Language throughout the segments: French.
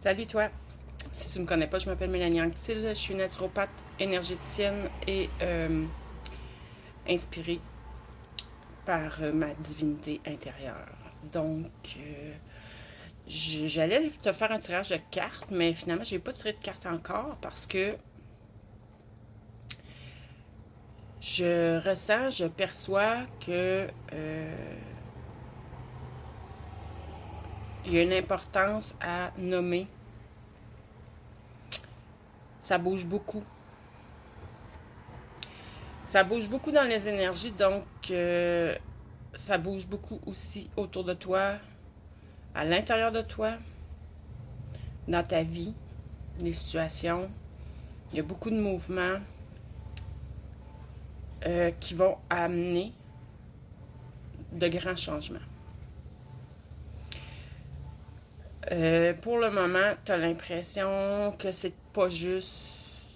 Salut toi! Si tu ne me connais pas, je m'appelle Mélanie Anctil, je suis naturopathe énergéticienne et inspirée par ma divinité intérieure. Donc, j'allais te faire un tirage de cartes, mais finalement, je n'ai pas tiré de cartes encore parce que je ressens, je perçois que il y a une importance à nommer. Ça bouge beaucoup. Ça bouge beaucoup dans les énergies, donc ça bouge beaucoup aussi autour de toi, à l'intérieur de toi, dans ta vie, les situations. Il y a beaucoup de mouvements qui vont amener de grands changements. Pour le moment, tu as l'impression que c'est pas juste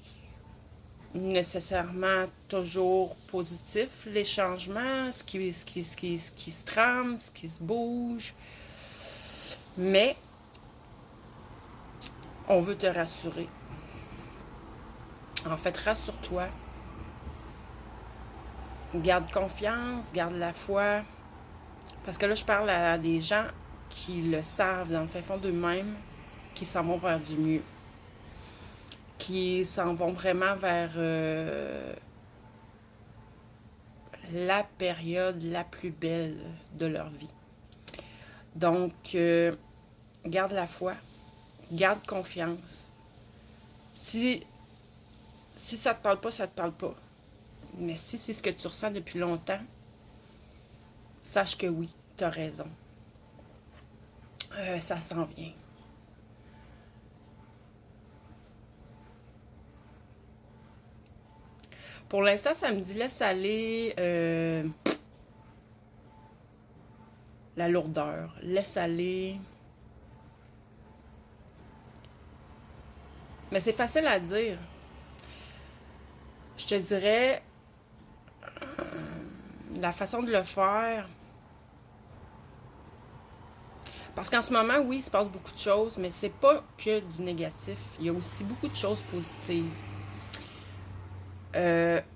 nécessairement toujours positif, les changements, ce qui se trame, ce qui se bouge. Mais on veut te rassurer. En fait, rassure-toi. Garde confiance, garde la foi. Parce que là, je parle à des gens qui le savent dans le fin fond d'eux-mêmes, qui s'en vont vers du mieux. Qui s'en vont vraiment vers la période la plus belle de leur vie. Donc, garde la foi, garde confiance. Si ça te parle pas, ça te parle pas. Mais si c'est ce que tu ressens depuis longtemps, sache que oui, tu as raison. Ça s'en vient. Pour l'instant, ça me dit laisse aller la lourdeur. Laisse aller. Mais c'est facile à dire. Je te dirais, la façon de le faire. Parce qu'en ce moment, oui, il se passe beaucoup de choses, mais c'est pas que du négatif. Il y a aussi beaucoup de choses positives.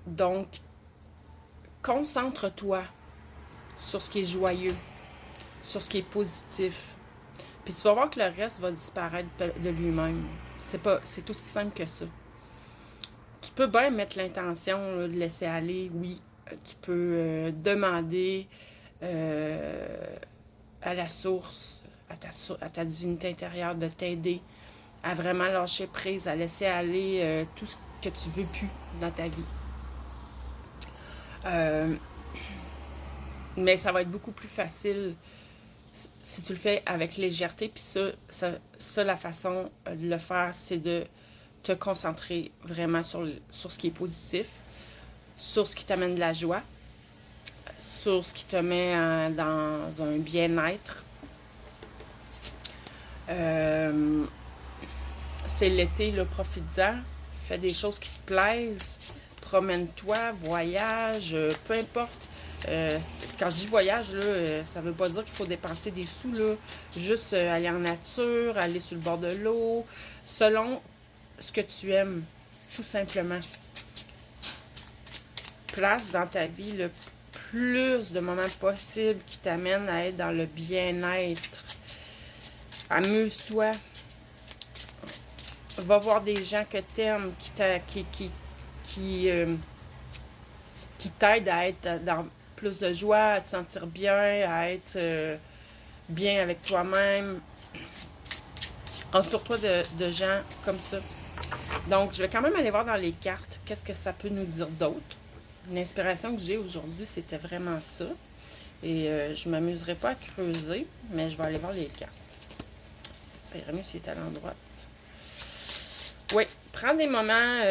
Donc, concentre-toi sur ce qui est joyeux, sur ce qui est positif. Puis tu vas voir que le reste va disparaître de lui-même. C'est aussi simple que ça. Tu peux bien mettre l'intention de laisser aller, oui. Tu peux demander à la source, à ta divinité intérieure de t'aider à vraiment lâcher prise, à laisser aller tout ce que tu veux plus dans ta vie. Mais ça va être beaucoup plus facile si tu le fais avec légèreté. Puis ça, la façon de le faire, c'est de te concentrer vraiment sur ce qui est positif, sur ce qui t'amène de la joie, sur ce qui te met dans un bien-être. C'est l'été, là, profite-en. Fais des choses qui te plaisent. Promène-toi, voyage, peu importe. Quand je dis voyage, là, ça veut pas dire qu'il faut dépenser des sous, là. Juste aller en nature, aller sur le bord de l'eau, selon ce que tu aimes, tout simplement. Place dans ta vie le plus de moments possibles qui t'amènent à être dans le bien-être. Amuse-toi. Va voir des gens que t'aimes, qui t'aident à être dans plus de joie, à te sentir bien, à être bien avec toi-même. Entoure-toi de gens comme ça. Donc, je vais quand même aller voir dans les cartes qu'est-ce que ça peut nous dire d'autre. L'inspiration que j'ai aujourd'hui, c'était vraiment ça. Et je ne m'amuserai pas à creuser, mais je vais aller voir les cartes. Ça irait mieux s'il était à l'endroit. Oui, prends des moments.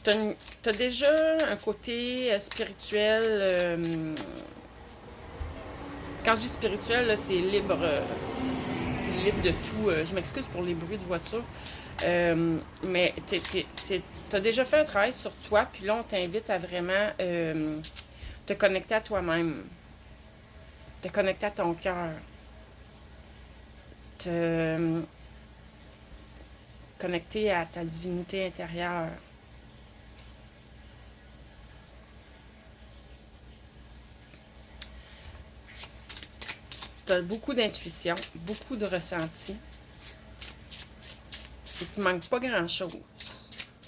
T'as déjà un côté spirituel. Quand je dis spirituel, c'est libre, libre de tout. Je m'excuse pour les bruits de voiture. Mais t'as déjà fait un travail sur toi, puis là, on t'invite à vraiment te connecter à toi-même. Te connecter à ton cœur. te connecter à ta divinité intérieure. Tu as beaucoup d'intuition, beaucoup de ressenti. Il ne te manque pas grand-chose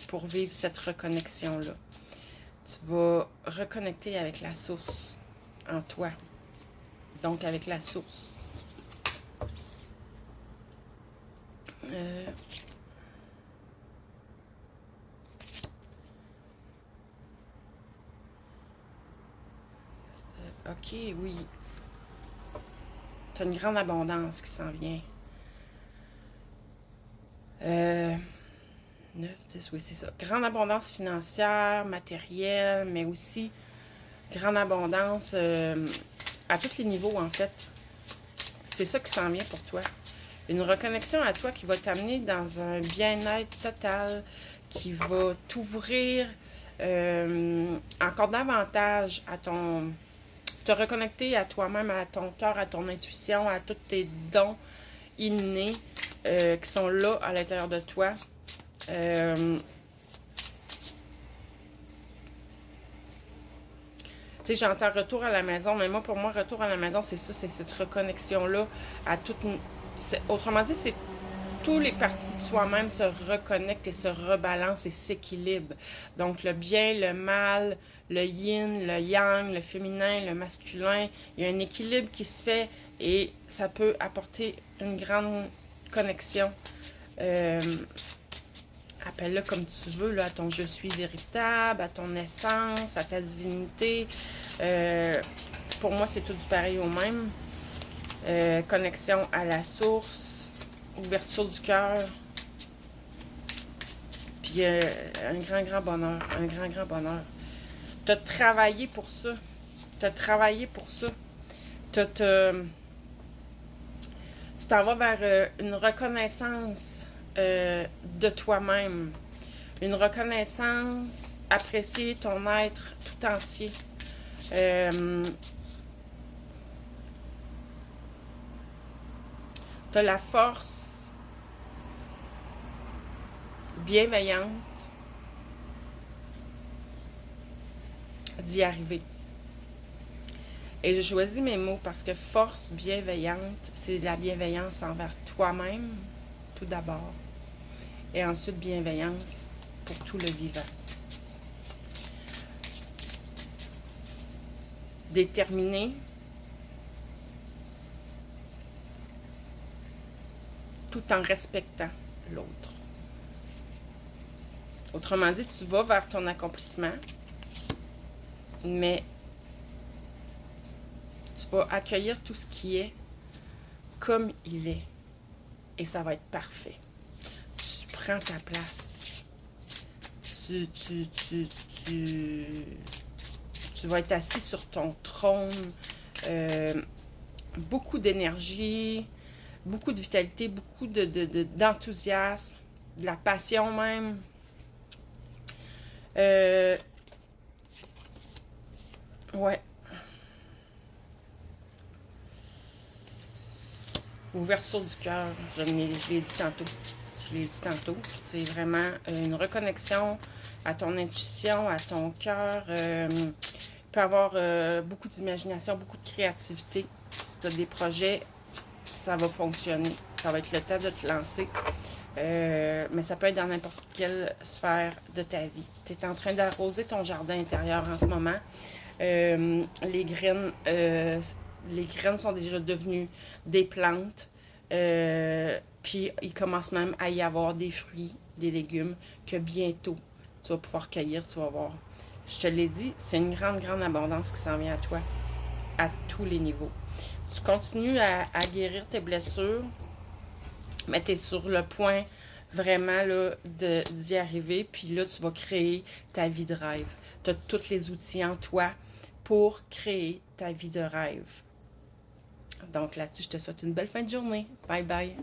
pour vivre cette reconnexion-là. Tu vas reconnecter avec la source en toi. Donc, avec la source. OK, oui. Tu as une grande abondance qui s'en vient. 9, 10, oui, c'est ça. Grande abondance financière, matérielle, mais aussi grande abondance à tous les niveaux, en fait. C'est ça qui s'en vient pour toi. Une reconnexion à toi qui va t'amener dans un bien-être total, qui va t'ouvrir encore davantage à te reconnecter à toi-même, à ton cœur, à ton intuition, à tous tes dons innés qui sont là à l'intérieur de toi. Tu sais, j'entends retour à la maison, mais moi, pour moi, retour à la maison, c'est ça, c'est cette reconnexion-là à toute... Autrement dit, c'est tous les parties de soi-même se reconnectent et se rebalancent et s'équilibrent. Donc, le bien, le mal, le yin, le yang, le féminin, le masculin, il y a un équilibre qui se fait et ça peut apporter une grande connexion. Appelle-le comme tu veux, là, à ton je suis véritable, à ton essence, à ta divinité. Pour moi, c'est tout du pareil au même. Connexion à la source, ouverture du cœur. Puis un grand bonheur, un grand bonheur. Tu as travaillé pour ça. Tu as travaillé pour ça. Tu t'en vas vers une reconnaissance de toi-même. Une reconnaissance, apprécier ton être tout entier. Tu as la force bienveillante d'y arriver. Et j'ai choisi mes mots parce que force bienveillante, c'est la bienveillance envers toi-même, tout d'abord. Et ensuite, bienveillance pour tout le vivant. Déterminé, tout en respectant l'autre. Autrement dit, tu vas vers ton accomplissement, mais tu vas accueillir tout ce qui est comme il est. Et ça va être parfait. Tu prends ta place. Tu vas être assis sur ton trône. Beaucoup d'énergie, beaucoup de vitalité, beaucoup d'enthousiasme, de la passion même. Ouais. Ouverture du cœur, je l'ai dit tantôt. C'est vraiment une reconnexion à ton intuition, à ton cœur. Il peut y avoir beaucoup d'imagination, beaucoup de créativité. Si tu as des projets, ça va fonctionner. Ça va être le temps de te lancer. Mais ça peut être dans n'importe quelle sphère de ta vie. Tu es en train d'arroser ton jardin intérieur en ce moment. Les graines sont déjà devenues des plantes. Puis il commence même à y avoir des fruits, des légumes que bientôt tu vas pouvoir cueillir, tu vas voir. Je te l'ai dit, c'est une grande abondance qui s'en vient à toi, à tous les niveaux. Tu continues à guérir tes blessures, mais tu es sur le point vraiment là, d'y arriver. Puis là, tu vas créer ta vie de rêve. Tu as tous les outils en toi pour créer ta vie de rêve. Donc là-dessus, je te souhaite une belle fin de journée. Bye bye.